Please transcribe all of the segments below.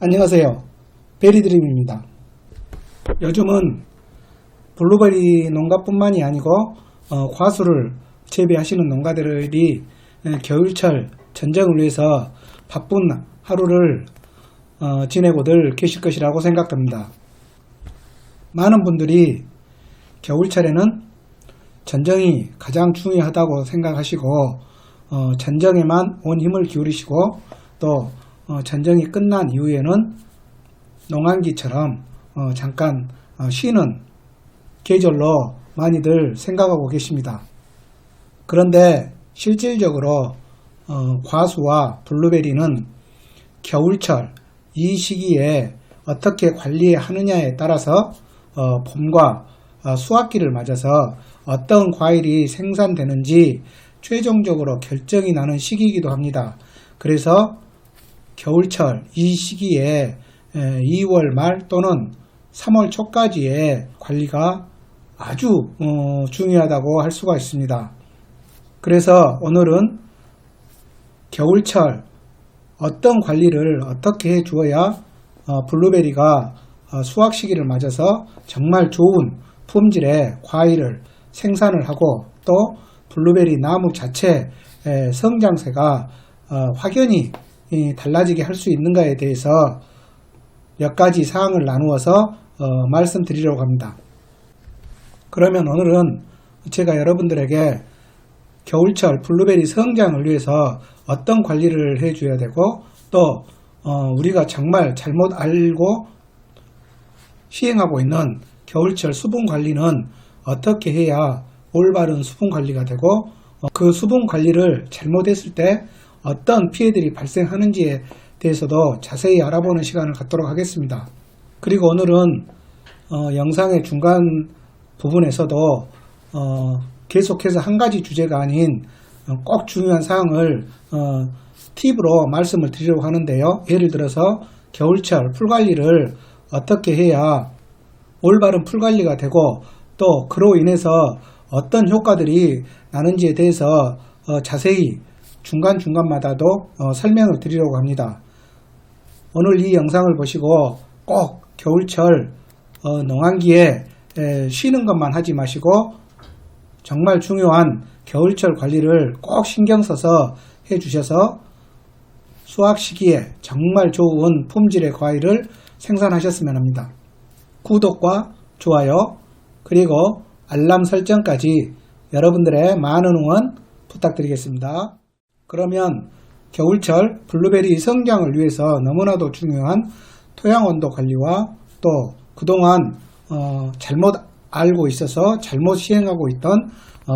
안녕하세요. 베리드림입니다. 요즘은 블루베리 농가뿐만이 아니고 과수를 재배하시는 농가들이 겨울철 전쟁을 위해서 바쁜 하루를 지내고들 계실 것이라고 생각됩니다. 많은 분들이 겨울철에는 전쟁이 가장 중요하다고 생각하시고 전쟁에만 온 힘을 기울이시고 또 전쟁이 끝난 이후에는 농한기처럼 잠깐 쉬는 계절로 많이들 생각하고 계십니다. 그런데 실질적으로 과수와 블루베리는 겨울철 이 시기에 어떻게 관리하느냐에 따라서 봄과 수확기를 맞아서 어떤 과일이 생산되는지 최종적으로 결정이 나는 시기이기도 합니다. 그래서 겨울철 이 시기에 2월 말 또는 3월 초까지의 관리가 아주 중요하다고 할 수가 있습니다. 그래서 오늘은 겨울철 어떤 관리를 어떻게 해 주어야 블루베리가 수확 시기를 맞아서 정말 좋은 품질의 과일을 생산을 하고 또 블루베리 나무 자체 성장세가 확연히 달라지게 할 수 있는가에 대해서 몇 가지 사항을 나누어서 말씀드리려고 합니다. 그러면 오늘은 제가 여러분들에게 겨울철 블루베리 성장을 위해서 어떤 관리를 해줘야 되고 또 우리가 정말 잘못 알고 시행하고 있는 겨울철 수분 관리는 어떻게 해야 올바른 수분 관리가 되고 그 수분 관리를 잘못했을 때 어떤 피해들이 발생하는지에 대해서도 자세히 알아보는 시간을 갖도록 하겠습니다. 그리고 오늘은 영상의 중간 부분에서도 계속해서 한 가지 주제가 아닌 꼭 중요한 사항을 팁으로 말씀을 드리려고 하는데요. 예를 들어서 겨울철 풀관리를 어떻게 해야 올바른 풀관리가 되고 또 그로 인해서 어떤 효과들이 나는지에 대해서 자세히 중간중간마다도 설명을 드리려고 합니다. 오늘 이 영상을 보시고 꼭 겨울철 농한기에 쉬는 것만 하지 마시고 정말 중요한 겨울철 관리를 꼭 신경 써서 해 주셔서 수확 시기에 정말 좋은 품질의 과일을 생산하셨으면 합니다. 구독과 좋아요 그리고 알람 설정까지 여러분들의 많은 응원 부탁드리겠습니다. 그러면 겨울철 블루베리 성장을 위해서 너무나도 중요한 토양 온도 관리와 또 그동안 잘못 알고 있어서 잘못 시행하고 있던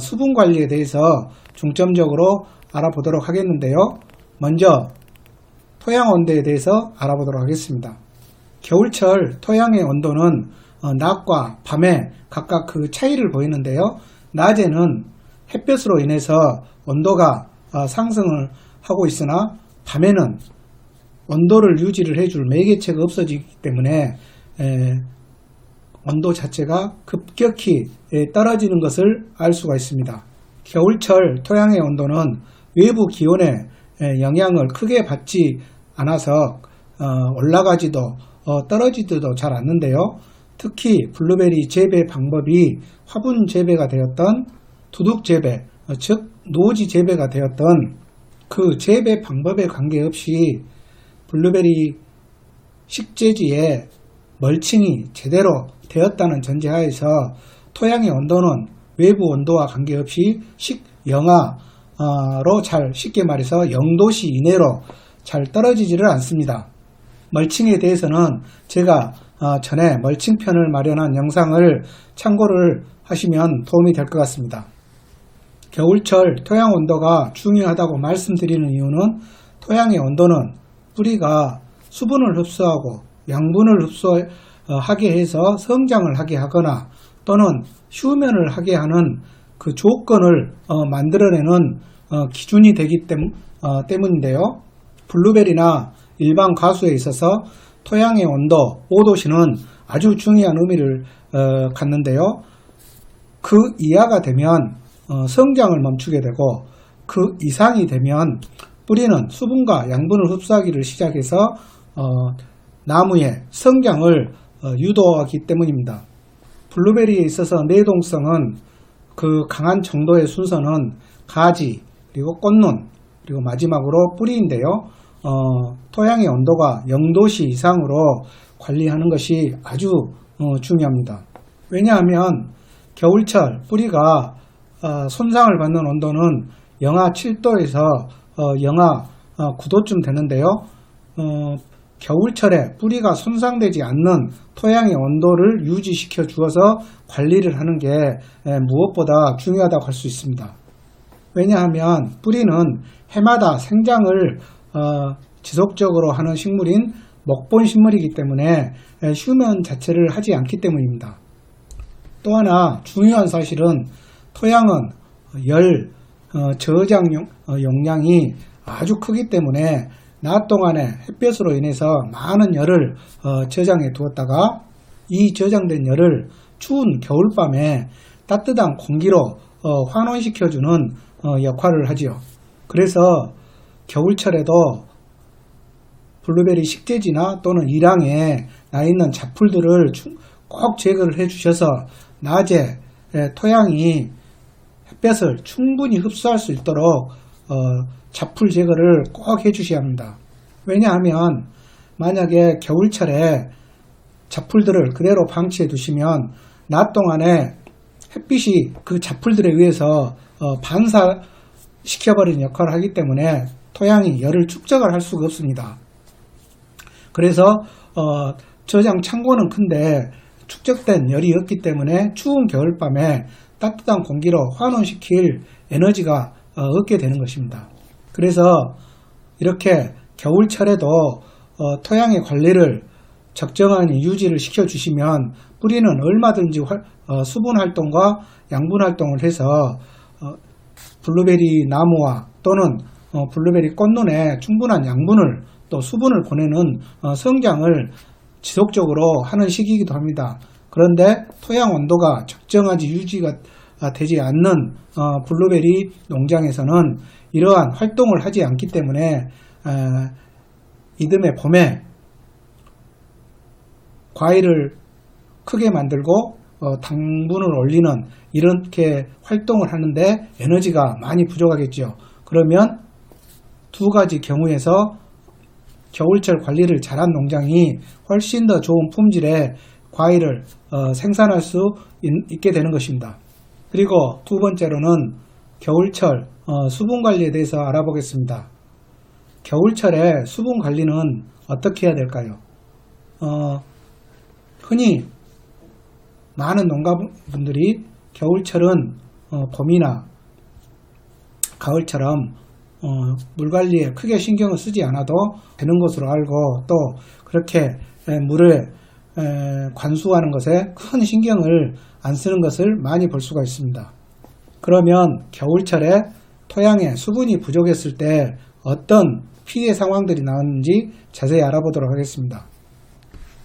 수분 관리에 대해서 중점적으로 알아보도록 하겠는데요. 먼저 토양 온도에 대해서 알아보도록 하겠습니다. 겨울철 토양의 온도는 낮과 밤에 각각 그 차이를 보이는데요. 낮에는 햇볕으로 인해서 온도가 상승을 하고 있으나 밤에는 온도를 유지를 해줄 매개체가 없어지기 때문에 온도 자체가 급격히 떨어지는 것을 알 수가 있습니다. 겨울철 토양의 온도는 외부 기온의 영향을 크게 받지 않아서 올라가지도 떨어지지도 잘 않는데요. 특히 블루베리 재배 방법이 화분 재배가 되었던 두둑 재배, 즉 노지 재배가 되었던 그 재배 방법에 관계없이 블루베리 식재지에 멀칭이 제대로 되었다는 전제하에서 토양의 온도는 외부 온도와 관계없이 식영하로 잘 쉽게 말해서 0도씨 이내로 잘 떨어지지를 않습니다. 멀칭에 대해서는 제가 전에 멀칭편을 마련한 영상을 참고를 하시면 도움이 될 것 같습니다. 겨울철 토양 온도가 중요하다고 말씀드리는 이유는 토양의 온도는 뿌리가 수분을 흡수하고 양분을 흡수하게 해서 성장을 하게 하거나 또는 휴면을 하게 하는 그 조건을 만들어내는 기준이 되기 때문인데요. 블루베리나 일반 과수에 있어서 토양의 온도 5도씨는 아주 중요한 의미를 갖는데요. 그 이하가 되면 성장을 멈추게 되고 그 이상이 되면 뿌리는 수분과 양분을 흡수하기를 시작해서 나무의 성장을 유도하기 때문입니다. 블루베리에 있어서 내동성은 그 강한 정도의 순서는 가지, 그리고 꽃눈, 그리고 마지막으로 뿌리인데요. 토양의 온도가 0도씨 이상으로 관리하는 것이 아주 중요합니다. 왜냐하면 겨울철 뿌리가 손상을 받는 온도는 영하 7도에서 영하 9도쯤 되는데요. 겨울철에 뿌리가 손상되지 않는 토양의 온도를 유지시켜 주어서 관리를 하는 게 무엇보다 중요하다고 할 수 있습니다. 왜냐하면 뿌리는 해마다 생장을 지속적으로 하는 식물인 먹본 식물이기 때문에 휴면 자체를 하지 않기 때문입니다. 또 하나 중요한 사실은 토양은 열 저장 용량이 아주 크기 때문에 낮 동안에 햇볕으로 인해서 많은 열을 저장해 두었다가 이 저장된 열을 추운 겨울밤에 따뜻한 공기로 환원시켜주는 역할을 하지요. 그래서 겨울철에도 블루베리 식재지나 또는 일항에 나 있는 잡풀들을 꼭 제거를 해 주셔서 낮에 토양이 햇볕을 충분히 흡수할 수 있도록 잡풀 제거를 꼭 해주셔야 합니다. 왜냐하면 만약에 겨울철에 잡풀들을 그대로 방치해 두시면 낮 동안에 햇빛이 그 잡풀들에 의해서 반사시켜버리는 역할을 하기 때문에 토양이 열을 축적을 할 수가 없습니다. 그래서 저장 창고는 큰데 축적된 열이 없기 때문에 추운 겨울밤에 따뜻한 공기로 환원시킬 에너지가 없게 되는 것입니다. 그래서 이렇게 겨울철에도 토양의 관리를 적정한 유지를 시켜주시면 뿌리는 얼마든지 수분 활동과 양분 활동을 해서 블루베리 나무와 또는 블루베리 꽃눈에 충분한 양분을 또 수분을 보내는 성장을 지속적으로 하는 시기이기도 합니다. 그런데 토양 온도가 적정하지 유지가 되지 않는 블루베리 농장에서는 이러한 활동을 하지 않기 때문에 이듬해 봄에 과일을 크게 만들고 당분을 올리는 이렇게 활동을 하는데 에너지가 많이 부족하겠죠. 그러면 두 가지 경우에서 겨울철 관리를 잘한 농장이 훨씬 더 좋은 품질의 과일을 생산할 수 있게 되는 것입니다. 그리고 두 번째로는 겨울철 수분 관리에 대해서 알아보겠습니다. 겨울철에 수분 관리는 어떻게 해야 될까요? 흔히 많은 농가분들이 겨울철은 봄이나 가을처럼 물 관리에 크게 신경을 쓰지 않아도 되는 것으로 알고 또 그렇게 물을 관수하는 것에 큰 신경을 안 쓰는 것을 많이 볼 수가 있습니다. 그러면 겨울철에 토양에 수분이 부족했을 때 어떤 피해 상황들이 나오는지 자세히 알아보도록 하겠습니다.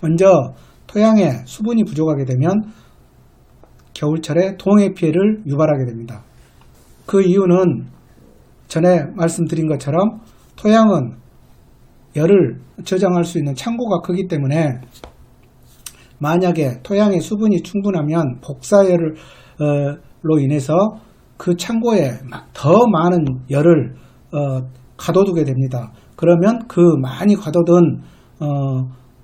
먼저 토양에 수분이 부족하게 되면 겨울철에 동해 피해를 유발하게 됩니다. 그 이유는 전에 말씀드린 것처럼 토양은 열을 저장할 수 있는 창고가 크기 때문에 만약에 토양의 수분이 충분하면 복사열로 인해서 그 창고에 더 많은 열을 가둬두게 됩니다. 그러면 그 많이 가둬둔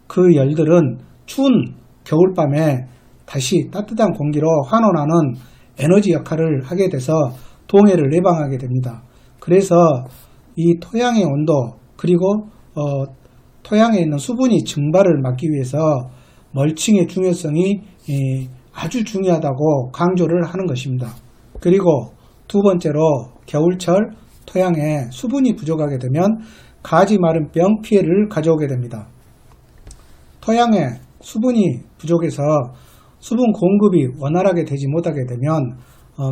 그 열들은 추운 겨울밤에 다시 따뜻한 공기로 환원하는 에너지 역할을 하게 돼서 동해를 예방하게 됩니다. 그래서 이 토양의 온도 그리고 토양에 있는 수분이 증발을 막기 위해서 멀칭의 중요성이 아주 중요하다고 강조를 하는 것입니다. 그리고 두 번째로 겨울철 토양에 수분이 부족하게 되면 가지 마름병 피해를 가져오게 됩니다. 토양에 수분이 부족해서 수분 공급이 원활하게 되지 못하게 되면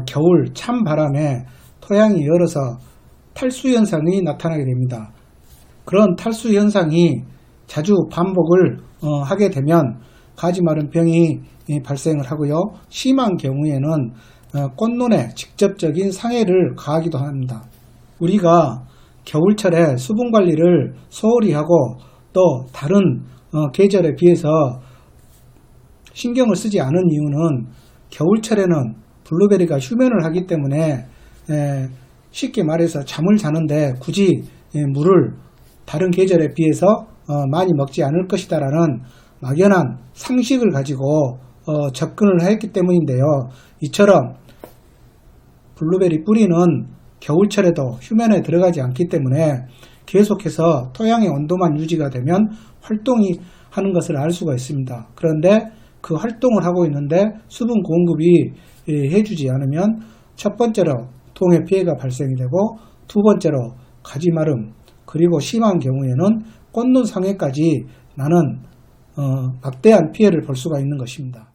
겨울 찬바람에 토양이 얼어서 탈수 현상이 나타나게 됩니다. 그런 탈수 현상이 자주 반복을 하게 되면 가지마름병이 발생을 하고요. 심한 경우에는 꽃눈에 직접적인 상해를 가하기도 합니다. 우리가 겨울철에 수분 관리를 소홀히 하고 또 다른 계절에 비해서 신경을 쓰지 않은 이유는 겨울철에는 블루베리가 휴면을 하기 때문에 쉽게 말해서 잠을 자는데 굳이 물을 다른 계절에 비해서 많이 먹지 않을 것이다 라는 막연한 상식을 가지고 접근을 했기 때문인데요. 이처럼 블루베리 뿌리는 겨울철에도 휴면에 들어가지 않기 때문에 계속해서 토양의 온도만 유지가 되면 활동이 하는 것을 알 수가 있습니다. 그런데 그 활동을 하고 있는데 수분 공급이 해주지 않으면 첫 번째로 동해 피해가 발생이 되고 두 번째로 가지 마름, 그리고 심한 경우에는 꽃눈 상해까지 나는 막대한 피해를 볼 수가 있는 것입니다.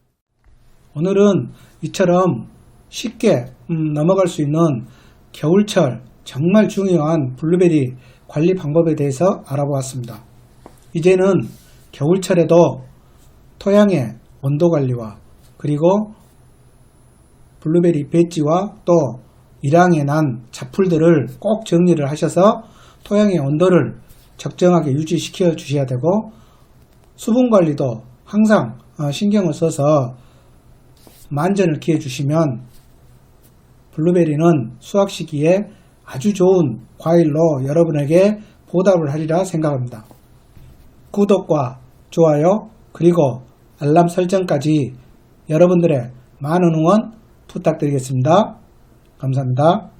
오늘은 이처럼 쉽게 넘어갈 수 있는 겨울철 정말 중요한 블루베리 관리 방법에 대해서 알아보았습니다. 이제는 겨울철에도 토양의 온도 관리와 그리고 블루베리 배지와 또 일항에 난 잡풀들을 꼭 정리를 하셔서 토양의 온도를 적정하게 유지시켜 주셔야 되고, 수분 관리도 항상 신경을 써서 만전을 기해 주시면 블루베리는 수확 시기에 아주 좋은 과일로 여러분에게 보답을 하리라 생각합니다. 구독과 좋아요 그리고 알람 설정까지 여러분들의 많은 응원 부탁드리겠습니다. 감사합니다.